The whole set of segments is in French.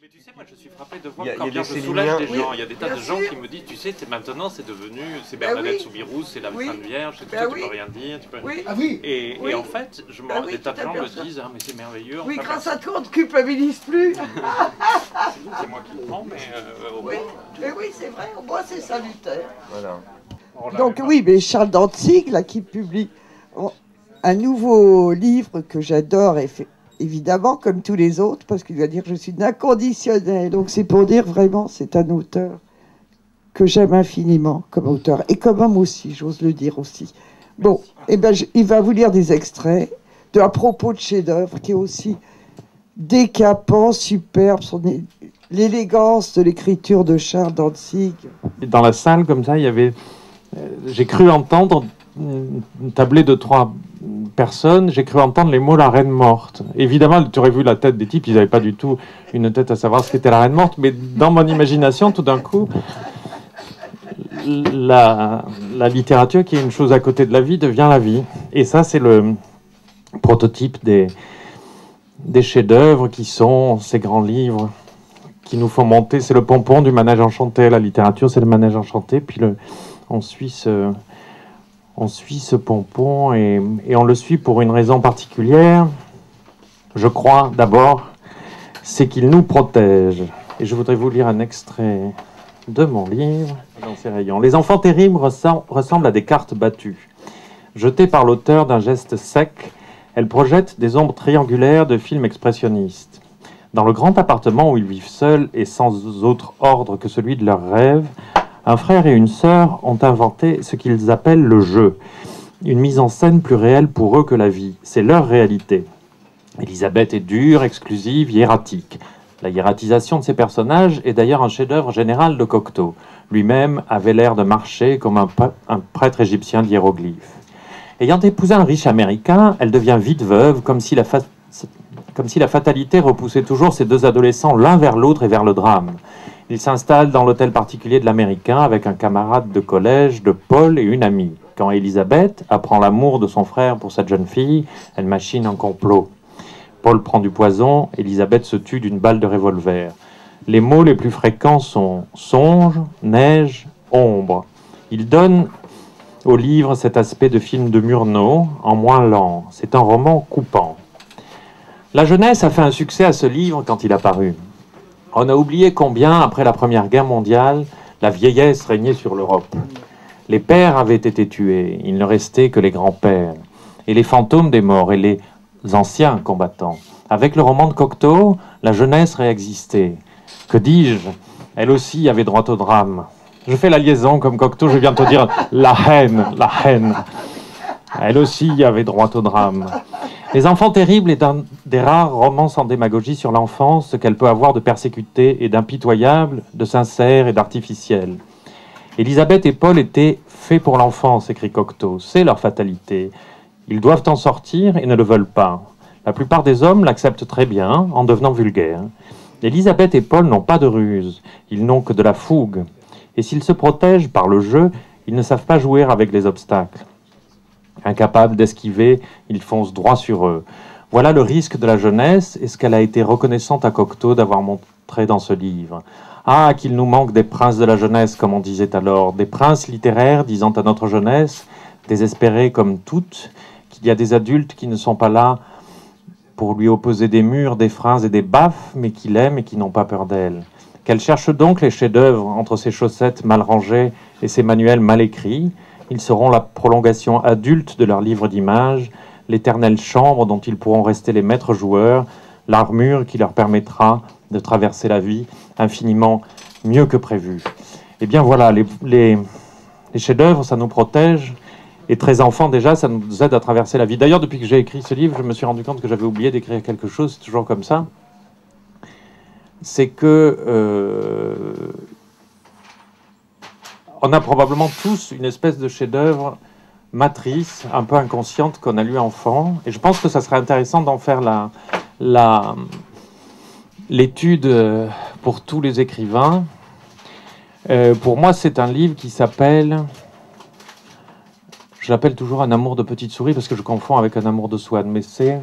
Mais tu sais, moi je suis frappé de voir Il y a combien des je soulage des Céline. gens. Il y a des tas Bien de gens sûr. qui me disent, tu sais, maintenant c'est devenu, c'est Ben Bernadette oui. Soubirous, c'est la Oui. Sainte Vierge, c'est tout Ben ça, oui. tu peux rien dire. Tu peux... Oui. Ah oui. Oui. Et en fait, Ben oui, des tas de tout à gens fait me ça. disent, ah mais c'est merveilleux. Oui, enfin, grâce à toi, on ne culpabilise plus. c'est moi qui le prends, mais au Oui, moins, mais oui, c'est vrai, au moins c'est salutaire. Voilà. on l'avait Donc pas. oui, mais Charles Dantzig, là, qui publie un nouveau livre que j'adore, évidemment, comme tous les autres, parce qu'il va dire que je suis inconditionnel. Donc c'est pour dire vraiment, c'est un auteur que j'aime infiniment comme auteur, et comme homme aussi, j'ose le dire aussi. Bon, eh ben, il va vous lire des extraits à propos de chef-d'œuvre, qui est aussi décapant, superbe, l'élégance de l'écriture de Charles Dantzig. Dans la salle, comme ça, il y avait... j'ai cru entendre une tablée de 3 personnes, j'ai cru entendre les mots la reine morte. Évidemment, tu aurais vu la tête des types, ils n'avaient pas du tout une tête à savoir ce qu'était la reine morte, mais dans mon imagination, tout d'un coup, la littérature, qui est une chose à côté de la vie, devient la vie. Et ça, c'est le prototype des chefs-d'œuvre qui sont ces grands livres qui nous font monter. C'est le pompon du manège enchanté. La littérature, c'est le manège enchanté. Puis on suit ce pompon et on le suit pour une raison particulière. Je crois d'abord, c'est qu'il nous protège. Et je voudrais vous lire un extrait de mon livre dans ces rayons. Les enfants terribles ressemblent à des cartes battues. Jetées par l'auteur d'un geste sec, elles projettent des ombres triangulaires de films expressionnistes. Dans le grand appartement où ils vivent seuls et sans autre ordre que celui de leurs rêves, un frère et une sœur ont inventé ce qu'ils appellent le jeu. Une mise en scène plus réelle pour eux que la vie. C'est leur réalité. Elisabeth est dure, exclusive, hiératique. La hiératisation de ses personnages est d'ailleurs un chef-d'œuvre général de Cocteau. Lui-même avait l'air de marcher comme un prêtre égyptien d'hiéroglyphes. Ayant épousé un riche américain, elle devient vite veuve, comme si la fatalité repoussait toujours ces deux adolescents l'un vers l'autre et vers le drame. Ils s'installent dans l'hôtel particulier de l'Américain avec un camarade de collège, de Paul et une amie. Quand Elisabeth apprend l'amour de son frère pour cette jeune fille, elle machine un complot. Paul prend du poison, Elisabeth se tue d'une balle de revolver. Les mots les plus fréquents sont songe, neige, ombre. Ils donnent au livre cet aspect de film de Murnau, en moins lent. C'est un roman coupant. La jeunesse a fait un succès à ce livre quand il a paru. On a oublié combien, après la Première Guerre mondiale, la vieillesse régnait sur l'Europe. Les pères avaient été tués, il ne restait que les grands-pères, et les fantômes des morts, et les anciens combattants. Avec le roman de Cocteau, la jeunesse réexistait. Que dis-je? Elle aussi avait droit au drame. Je fais la liaison comme Cocteau, je viens de te dire la haine, la haine. Elle aussi avait droit au drame. Les enfants terribles est un des rares romans sans démagogie sur l'enfance, ce qu'elle peut avoir de persécuté et d'impitoyable, de sincère et d'artificiel. Elisabeth et Paul étaient faits pour l'enfance, écrit Cocteau. C'est leur fatalité. Ils doivent en sortir et ne le veulent pas. La plupart des hommes l'acceptent très bien, en devenant vulgaires. Elisabeth et Paul n'ont pas de ruse, ils n'ont que de la fougue. Et s'ils se protègent par le jeu, ils ne savent pas jouer avec les obstacles. Incapables d'esquiver, ils foncent droit sur eux. Voilà le risque de la jeunesse et ce qu'elle a été reconnaissante à Cocteau d'avoir montré dans ce livre. Ah, qu'il nous manque des princes de la jeunesse, comme on disait alors, des princes littéraires disant à notre jeunesse, désespérée comme toutes, qu'il y a des adultes qui ne sont pas là pour lui opposer des murs, des freins et des baffes, mais qui l'aiment et qui n'ont pas peur d'elle. Qu'elle cherche donc les chefs-d'œuvre entre ses chaussettes mal rangées et ses manuels mal écrits. Ils seront la prolongation adulte de leur livre d'images, l'éternelle chambre dont ils pourront rester les maîtres joueurs, l'armure qui leur permettra de traverser la vie infiniment mieux que prévu. Eh bien voilà, les chefs-d'œuvre, ça nous protège. Et très enfant déjà, ça nous aide à traverser la vie. D'ailleurs, depuis que j'ai écrit ce livre, je me suis rendu compte que j'avais oublié d'écrire quelque chose, c'est toujours comme ça. C'est que on a probablement tous une espèce de chef-d'œuvre matrice, un peu inconsciente, qu'on a lu enfant. Et je pense que ça serait intéressant d'en faire l'étude pour tous les écrivains. Pour moi, c'est un livre qui s'appelle... Je l'appelle toujours Un amour de petite souris parce que je confonds avec Un amour de Swann. Mais c'est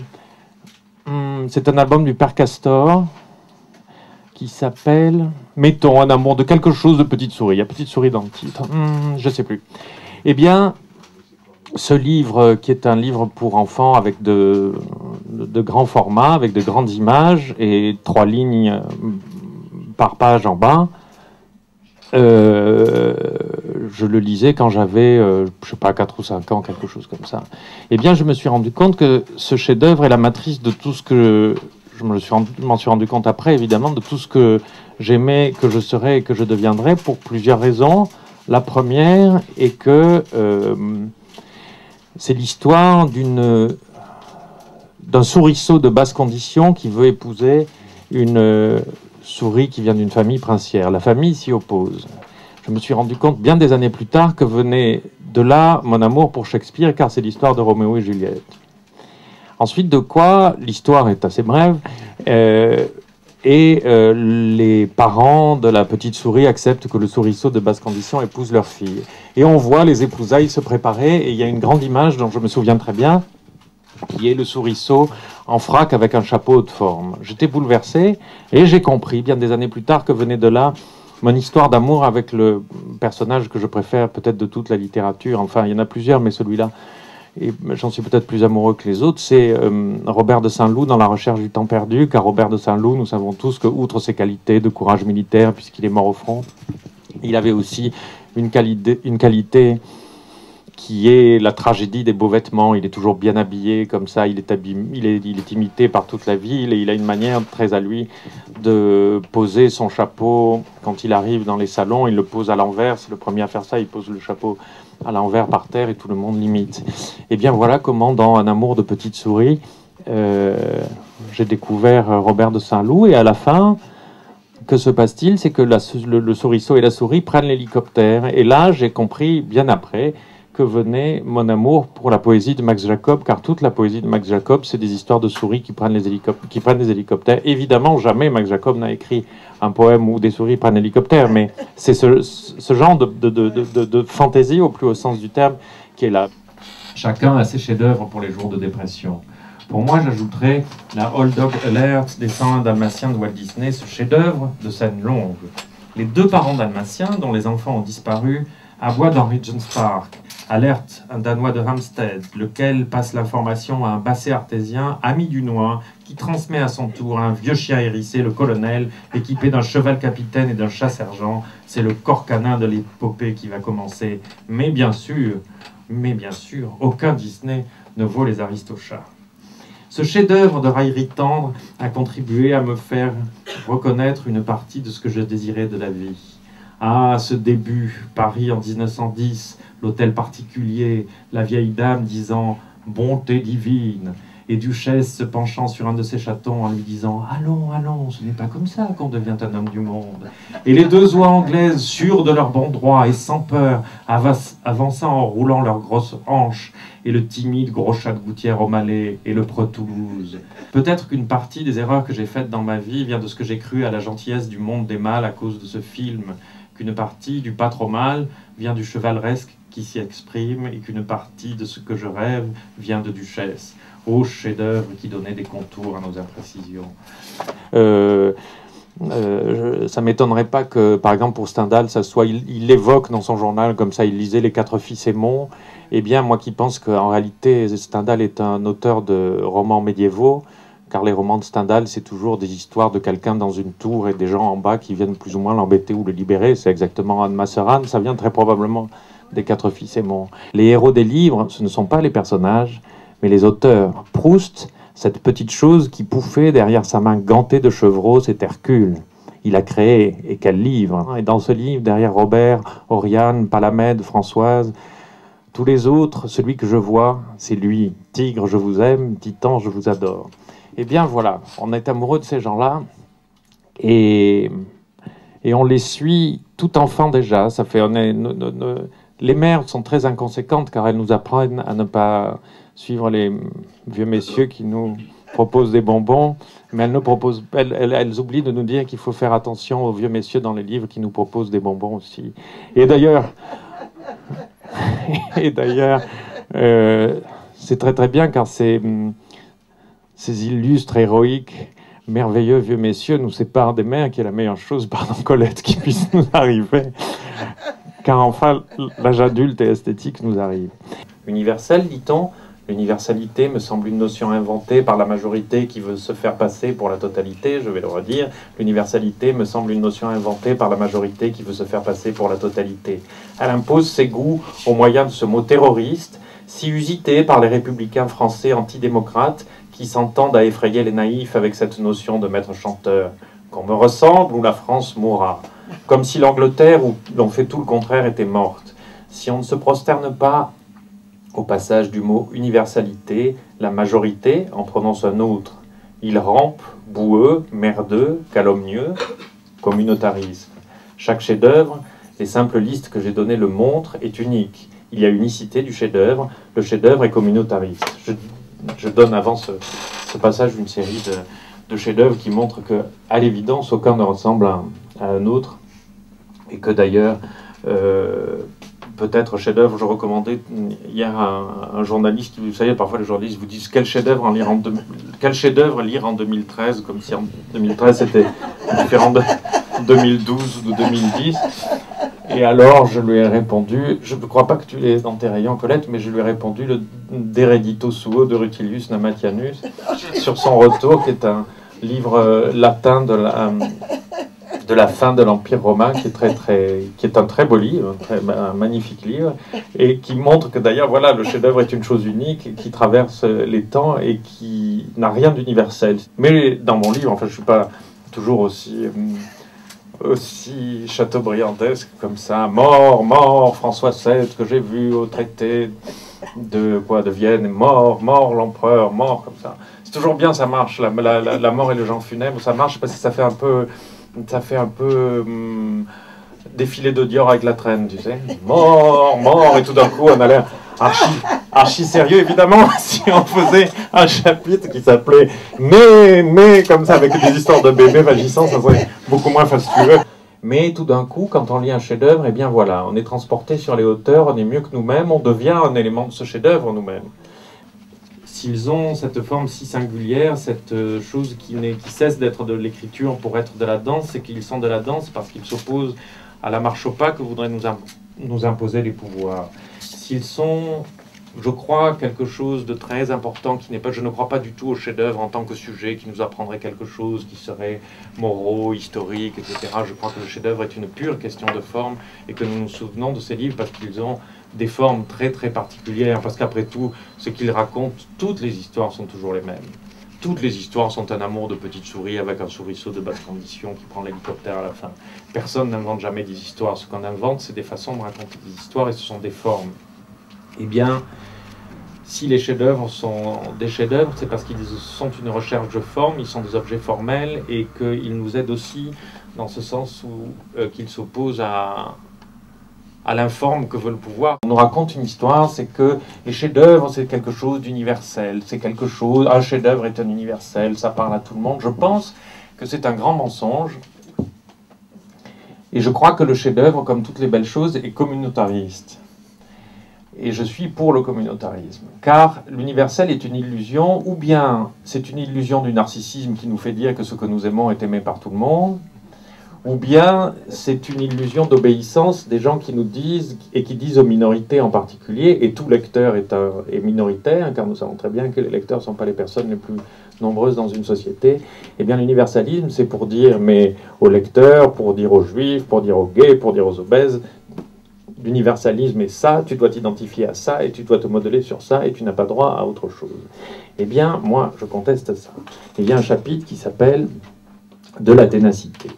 un album du Père Castor qui s'appelle, mettons, Un amour de quelque chose de Petite Souris. Il y a Petite Souris dans le titre, je ne sais plus. Eh bien, ce livre, qui est un livre pour enfants avec de grands formats, avec de grandes images et 3 lignes par page en bas, je le lisais quand j'avais, je ne sais pas, 4 ou 5 ans, quelque chose comme ça. Eh bien, je me suis rendu compte que ce chef-d'œuvre est la matrice de tout ce que... Je m'en suis rendu compte après, évidemment, de tout ce que j'aimais, que je serais et que je deviendrais, pour plusieurs raisons. La première est que c'est l'histoire d'un souriceau de basse condition qui veut épouser une souris qui vient d'une famille princière. La famille s'y oppose. Je me suis rendu compte bien des années plus tard que venait de là mon amour pour Shakespeare, car c'est l'histoire de Roméo et Juliette. Ensuite, de quoi, l'histoire est assez brève, les parents de la petite souris acceptent que le souriceau de basse condition épouse leur fille. Et on voit les épousailles se préparer, et il y a une grande image dont je me souviens très bien, qui est le souriceau en frac avec un chapeau de forme. J'étais bouleversé, et j'ai compris, bien des années plus tard, que venait de là mon histoire d'amour avec le personnage que je préfère peut-être de toute la littérature. Enfin, il y en a plusieurs, mais celui-là, et j'en suis peut-être plus amoureux que les autres, c'est Robert de Saint-Loup dans La recherche du temps perdu, car Robert de Saint-Loup, nous savons tous que, outre ses qualités de courage militaire, puisqu'il est mort au front, il avait aussi une qualité qui est la tragédie des beaux vêtements. Il est toujours bien habillé, comme ça, il est imité par toute la ville, et il a une manière très à lui de poser son chapeau quand il arrive dans les salons. Il le pose à l'envers, c'est le premier à faire ça, il pose le chapeau à l'envers par terre et tout le monde l'imite. Et bien voilà comment, dans Un amour de petite souris, j'ai découvert Robert de Saint-Loup, et à la fin, que se passe-t-il? C'est que le souriceau et la souris prennent l'hélicoptère, et là j'ai compris, bien après, que venait mon amour pour la poésie de Max Jacob, car toute la poésie de Max Jacob, c'est des histoires de souris qui prennent des hélicoptères. Évidemment, jamais Max Jacob n'a écrit un poème où des souris prennent l'hélicoptère, mais c'est ce genre de fantaisie, au plus haut sens du terme, qui est là. Chacun a ses chefs-d'œuvre pour les jours de dépression. Pour moi, j'ajouterais la Old Dog Alert des 101 Dalmatiens de Walt Disney, ce chef-d'œuvre de scène longue. Les 2 parents dalmatiens, dont les enfants ont disparu, aboient dans Regent's Park. Alerte, un Danois de Hampstead, lequel passe l'information à un basset artésien, ami du noix, qui transmet à son tour à un vieux chien hérissé, le colonel, équipé d'un cheval capitaine et d'un chat sergent. C'est le corps canin de l'épopée qui va commencer. Mais bien sûr, aucun Disney ne vaut les Aristochats. Ce chef-d'œuvre de raillerie tendre a contribué à me faire reconnaître une partie de ce que je désirais de la vie. Ah, ce début, Paris en 1910, l'hôtel particulier, la vieille dame disant « bonté divine » et Duchesse se penchant sur un de ses chatons en lui disant « allons, allons, ce n'est pas comme ça qu'on devient un homme du monde ». Et les 2 oies anglaises, sûres de leur bon droit et sans peur, avançant en roulant leurs grosses hanches, et le timide gros chat de gouttière au Malais et le Pro-Toulouse. Peut-être qu'une partie des erreurs que j'ai faites dans ma vie vient de ce que j'ai cru à la gentillesse du monde des mâles à cause de ce film, qu'une partie du pas trop mal vient du chevaleresque qui s'y exprime, et qu'une partie de ce que je rêve vient de Duchesse, ô chef-d'œuvre qui donnait des contours à nos imprécisions. Ça m'étonnerait pas que, par exemple, pour Stendhal, ça soit, il évoque dans son journal, comme ça, il lisait Les 4 fils Aymon. Eh bien, moi qui pense qu'en réalité, Stendhal est un auteur de romans médiévaux, car les romans de Stendhal, c'est toujours des histoires de quelqu'un dans une tour et des gens en bas qui viennent plus ou moins l'embêter ou le libérer. C'est exactement Anne Masseran, ça vient très probablement des 4 fils Aymon. Les héros des livres, ce ne sont pas les personnages, mais les auteurs. Proust, cette petite chose qui pouffait derrière sa main gantée de chevreau, c'est Hercule. Il a créé, et quel livre! Et dans ce livre, derrière Robert, Oriane, Palamède, Françoise, tous les autres, celui que je vois, c'est lui. Tigre, je vous aime, Titan, je vous adore. Eh bien voilà, on est amoureux de ces gens-là, et on les suit tout enfant déjà. Ça fait, les mères sont très inconséquentes car elles nous apprennent à ne pas suivre les vieux messieurs qui nous proposent des bonbons, mais elles oublient de nous dire qu'il faut faire attention aux vieux messieurs dans les livres qui nous proposent des bonbons aussi. Et d'ailleurs, c'est très très bien car ces illustres héroïques merveilleux vieux messieurs nous séparent des mers, qui est la meilleure chose, pardon Colette, qui puisse nous arriver, car enfin l'âge adulte et esthétique nous arrive. Universel, dit-on. L'universalité me semble une notion inventée par la majorité qui veut se faire passer pour la totalité, je vais le redire. L'universalité me semble une notion inventée par la majorité qui veut se faire passer pour la totalité. Elle impose ses goûts au moyen de ce mot terroriste, si usité par les républicains français antidémocrates qui s'entendent à effrayer les naïfs avec cette notion de maître chanteur. Qu'on me ressemble ou la France mourra. Comme si l'Angleterre, où l'on fait tout le contraire, était morte. Si on ne se prosterne pas au passage du mot universalité, la majorité en prononce un autre. Il rampe, boueux, merdeux, calomnieux, communautarisme. Chaque chef-d'œuvre, les simples listes que j'ai données le montrent, est unique. Il y a unicité du chef-d'œuvre, le chef-d'œuvre est communautariste. Je donne avant ce passage une série de chefs-d'œuvre qui montrent qu'à l'évidence, aucun ne ressemble à un autre, et que d'ailleurs, peut-être chef-d'œuvre, je recommandais hier un journaliste, vous savez, parfois les journalistes vous disent quel chef-d'œuvre lire en 2013, comme si en 2013 c'était différent de 2012 ou de 2010. Et alors je lui ai répondu, je ne crois pas que tu l'aies dans tes rayons, Colette, mais je lui ai répondu le De Reddito Suo de Rutilius Namatianus sur son retour, qui est un livre latin de la fin de l'Empire romain, qui est un très beau livre, un magnifique livre, et qui montre que d'ailleurs, voilà, le chef-d'œuvre est une chose unique, qui traverse les temps et qui n'a rien d'universel. Mais dans mon livre, enfin, je ne suis pas toujours aussi chateaubriandesque comme ça. Mort, mort, François VII, que j'ai vu au traité de Vienne, mort, mort, l'empereur, mort, comme ça. C'est toujours bien, ça marche, la mort et le genre funèbre, ça marche parce que ça fait un peu défilé de Dior avec la traîne, tu sais. Mort, mort, et tout d'un coup, on a l'air archi sérieux, évidemment, si on faisait un chapitre qui s'appelait Né, comme ça, avec des histoires de bébés vagissants, ça serait beaucoup moins fastueux. Mais tout d'un coup, quand on lit un chef-d'œuvre, eh bien voilà, on est transporté sur les hauteurs, on est mieux que nous-mêmes, on devient un élément de ce chef-d'œuvre nous-mêmes. S'ils ont cette forme si singulière, cette chose qui cesse d'être de l'écriture pour être de la danse, c'est qu'ils sont de la danse parce qu'ils s'opposent à la marche au pas que voudraient nous imposer les pouvoirs. S'ils sont, je crois, quelque chose de très important qui n'est pas, je ne crois pas du tout au chef-d'œuvre en tant que sujet qui nous apprendrait quelque chose qui serait moraux, historique, etc. Je crois que le chef-d'œuvre est une pure question de forme et que nous nous souvenons de ces livres parce qu'ils ont des formes très très particulières, parce qu'après tout, ce qu'ils racontent, toutes les histoires sont toujours les mêmes. Toutes les histoires sont un amour de petite souris avec un souriceau de basse condition qui prend l'hélicoptère à la fin. Personne n'invente jamais des histoires. Ce qu'on invente, c'est des façons de raconter des histoires et ce sont des formes. Eh bien, si les chefs-d'œuvre sont des chefs-d'œuvre, c'est parce qu'ils sont une recherche de forme, ils sont des objets formels et qu'ils nous aident aussi dans ce sens où qu'ils s'opposent à l'informe que veut le pouvoir. On nous raconte une histoire, c'est que les chefs-d'œuvre, c'est quelque chose d'universel, c'est quelque chose, un chef-d'œuvre est un universel, ça parle à tout le monde. Je pense que c'est un grand mensonge, et je crois que le chef-d'œuvre, comme toutes les belles choses, est communautariste. Et je suis pour le communautarisme, car l'universel est une illusion, ou bien c'est une illusion du narcissisme qui nous fait dire que ce que nous aimons est aimé par tout le monde, ou bien c'est une illusion d'obéissance des gens qui nous disent, et qui disent aux minorités en particulier, et tout lecteur est minoritaire, car nous savons très bien que les lecteurs ne sont pas les personnes les plus nombreuses dans une société. Eh bien l'universalisme, c'est pour dire mais aux lecteurs, pour dire aux juifs, pour dire aux gays, pour dire aux obèses, l'universalisme est ça, tu dois t'identifier à ça, et tu dois te modeler sur ça, et tu n'as pas droit à autre chose. Eh bien, moi, je conteste ça. Il y a un chapitre qui s'appelle « De la ténacité ».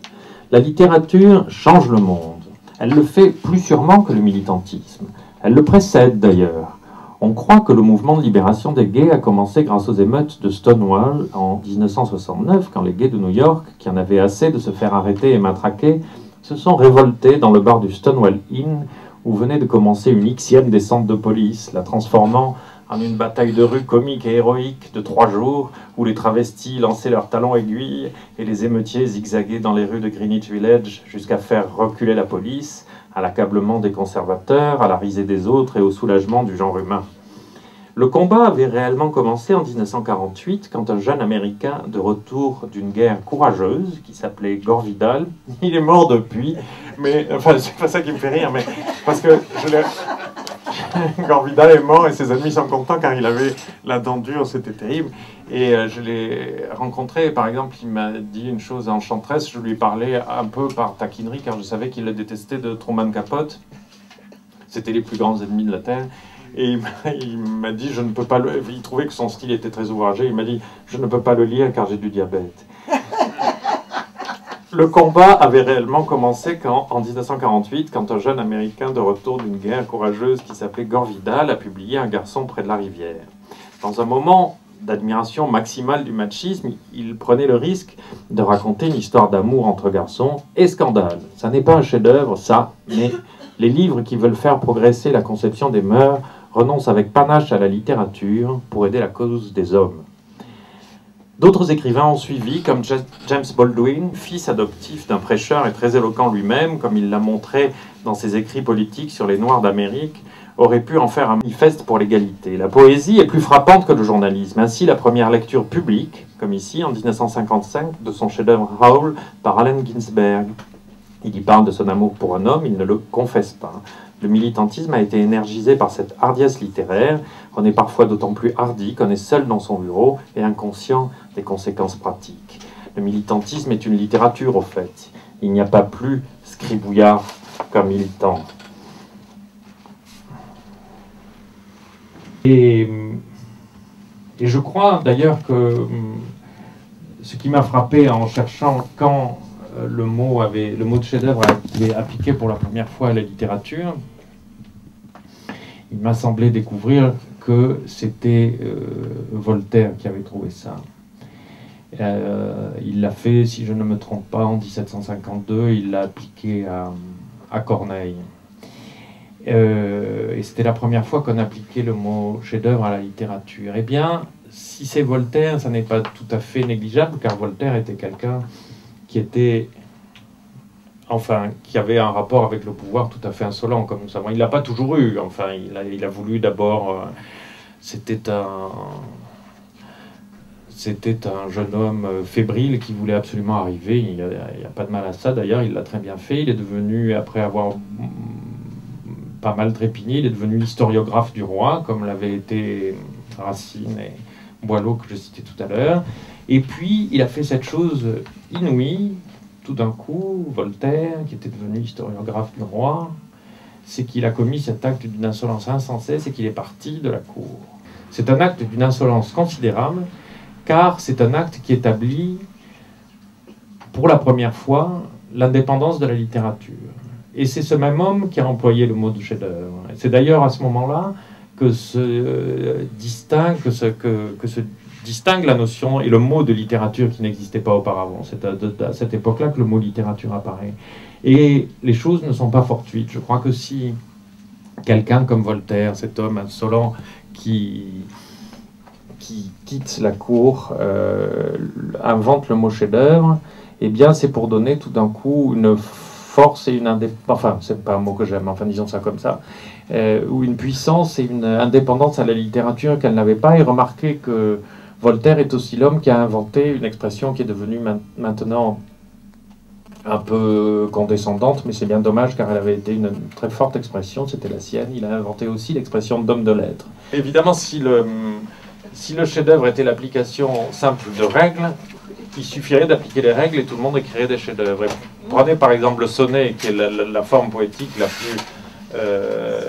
La littérature change le monde. Elle le fait plus sûrement que le militantisme. Elle le précède d'ailleurs. On croit que le mouvement de libération des gays a commencé grâce aux émeutes de Stonewall en 1969, quand les gays de New York, qui en avaient assez de se faire arrêter et matraquer, se sont révoltés dans le bar du Stonewall Inn, où venait de commencer une Xème descente de police, la transformant en une bataille de rue comique et héroïque de 3 jours, où les travestis lançaient leurs talons aiguilles et les émeutiers zigzaguaient dans les rues de Greenwich Village jusqu'à faire reculer la police, à l'accablement des conservateurs, à la risée des autres et au soulagement du genre humain. Le combat avait réellement commencé en 1948 quand un jeune Américain de retour d'une guerre courageuse qui s'appelait Gore Vidal, il est mort depuis, mais enfin c'est pas ça qui me fait rire, mais parce que Gore Vidal est mort et ses amis sont contents car il avait la dent dure, c'était terrible. Et je l'ai rencontré, par exemple, il m'a dit une chose enchanteresse, je lui parlais un peu par taquinerie car je savais qu'il le détestait de Truman Capote. C'était les plus grands ennemis de la Terre. Et il m'a dit, je ne peux pas le... Il trouvait que son style était très ouvragé. Il m'a dit, je ne peux pas le lire car j'ai du diabète. Le combat avait réellement commencé en 1948, quand un jeune Américain de retour d'une guerre courageuse qui s'appelait Gore Vidal a publié Un garçon près de la rivière. Dans un moment d'admiration maximale du machisme, il prenait le risque de raconter une histoire d'amour entre garçons et scandale. Ça n'est pas un chef-d'œuvre, ça, mais les livres qui veulent faire progresser la conception des mœurs renoncent avec panache à la littérature pour aider la cause des hommes. D'autres écrivains ont suivi, comme James Baldwin, fils adoptif d'un prêcheur et très éloquent lui-même, comme il l'a montré dans ses écrits politiques sur les Noirs d'Amérique, aurait pu en faire un manifeste pour l'égalité. La poésie est plus frappante que le journalisme. Ainsi, la première lecture publique, comme ici, en 1955, de son chef-d'œuvre Howl par Allen Ginsberg. Il y parle de son amour pour un homme, il ne le confesse pas. Le militantisme a été énergisé par cette hardiesse littéraire. On est parfois d'autant plus hardi qu'on est seul dans son bureau et inconscient des conséquences pratiques. Le militantisme est une littérature, au fait. Il n'y a pas plus scribouillard qu'un militant. Et je crois d'ailleurs que ce qui m'a frappé en cherchant quand le mot de chef-d'œuvre a été appliqué pour la première fois à la littérature, il m'a semblé découvrir que c'était Voltaire qui avait trouvé ça. Il l'a fait, si je ne me trompe pas, en 1752, il l'a appliqué à Corneille. Et c'était la première fois qu'on appliquait le mot chef-d'œuvre à la littérature. Eh bien, si c'est Voltaire, ça n'est pas tout à fait négligeable, car Voltaire était quelqu'un qui avait un rapport avec le pouvoir tout à fait insolent, comme nous savons. Il ne l'a pas toujours eu. Enfin, il a voulu d'abord... C'était un jeune homme fébrile qui voulait absolument arriver. Il n'y a pas de mal à ça, d'ailleurs. Il l'a très bien fait. Il est devenu, après avoir pas mal trépigné, il est devenu l'historiographe du roi, comme l'avaient été Racine et Boileau, que je citais tout à l'heure. Et puis, il a fait cette chose inouïe, tout d'un coup, Voltaire, qui était devenu historiographe du roi, c'est qu'il a commis cet acte d'une insolence insensée, c'est qu'il est parti de la cour. C'est un acte d'une insolence considérable, car c'est un acte qui établit, pour la première fois, l'indépendance de la littérature. Et c'est ce même homme qui a employé le mot de chef-d'œuvre. C'est d'ailleurs à ce moment-là que se distingue la notion et le mot de littérature qui n'existait pas auparavant. C'est à cette époque-là que le mot littérature apparaît. Et les choses ne sont pas fortuites. Je crois que si quelqu'un comme Voltaire, cet homme insolent qui quitte la cour, invente le mot chef-d'œuvre, eh bien c'est pour donner tout d'un coup une force et une indépendance, enfin c'est pas un mot que j'aime, enfin disons ça comme ça, ou une puissance et une indépendance à la littérature qu'elle n'avait pas. Et remarquez que Voltaire est aussi l'homme qui a inventé une expression qui est devenue maintenant un peu condescendante, mais c'est bien dommage car elle avait été une très forte expression, c'était la sienne. Il a inventé aussi l'expression d'homme de lettres. Évidemment, si le chef-d'œuvre était l'application simple de règles, il suffirait d'appliquer les règles et tout le monde écrirait des chefs-d'œuvre. Prenez par exemple le sonnet, qui est la forme poétique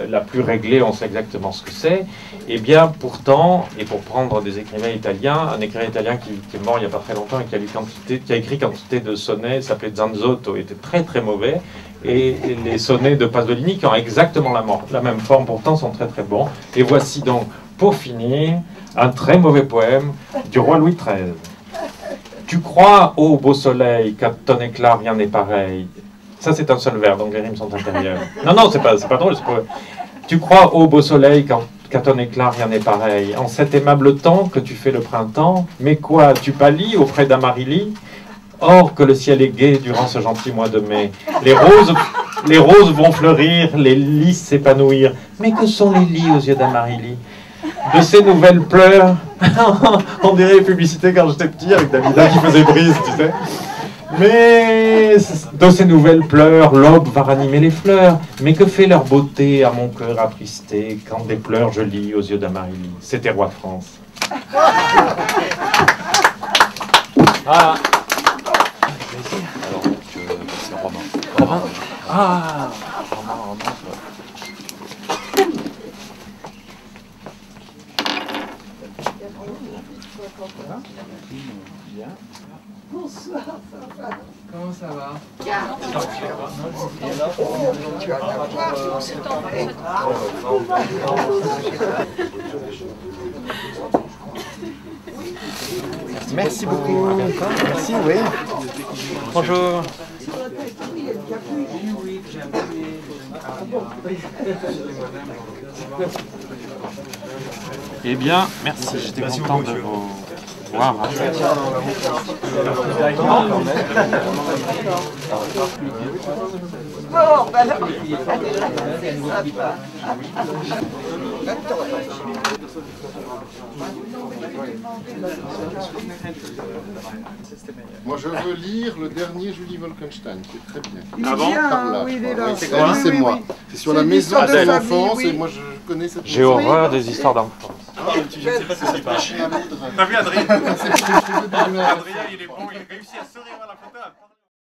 la plus réglée, on sait exactement ce que c'est. Et bien pourtant, et pour prendre des écrivains italiens, un écrivain italien qui est mort il n'y a pas très longtemps et qui a écrit quantité de sonnets, s'appelait Zanzotto, était très très mauvais. Et les sonnets de Pasolini, qui ont exactement la même forme, pourtant sont très très bons. Et voici donc, pour finir, un très mauvais poème du roi Louis XIII. Tu crois, ô beau soleil, qu'à ton éclat rien n'est pareil. Ça, c'est un seul vers, donc les rimes sont intérieures. Non, c'est pas drôle, c'est pas... Tu crois, ô beau soleil, qu'à ton éclat rien n'est pareil. En cet aimable temps que tu fais le printemps, mais quoi, tu pâlis auprès d'Amarili? Or que le ciel est gai durant ce gentil mois de mai. Les roses vont fleurir, les lys s'épanouir. Mais que sont les lys aux yeux d'Amarili? de ces nouvelles pleurs. On dirait les publicités quand j'étais petit avec Davida qui faisait brise, tu sais. Mais de ces nouvelles pleurs, l'aube va ranimer les fleurs. Mais que fait leur beauté à mon cœur attristé quand des pleurs je lis aux yeux d'Amarylie. C'était roi de France. Ah. Alors, c'est Romain. Romain. Ah. Romain. Bonsoir, ça va? Comment ça va? Merci beaucoup. Merci, oui. Bonjour. Eh bien, merci, j'étais content de vous voir. Bon, ben alors. Moi, je veux lire le dernier Julie Wolkenstein, qui est très bien. Il Ah est bon? bien, Par là, oui, il je est crois. là. Oui, c'est Alice et moi. C'est sur la maison l'histoire de de sa l'enfance, vie, oui. et moi, je connais cette J'ai horreur des histoires d'enfance. T'as vu Adrien? C'est ce que je veux dire. Adrien, il est bon, il réussit à sourire à la photo.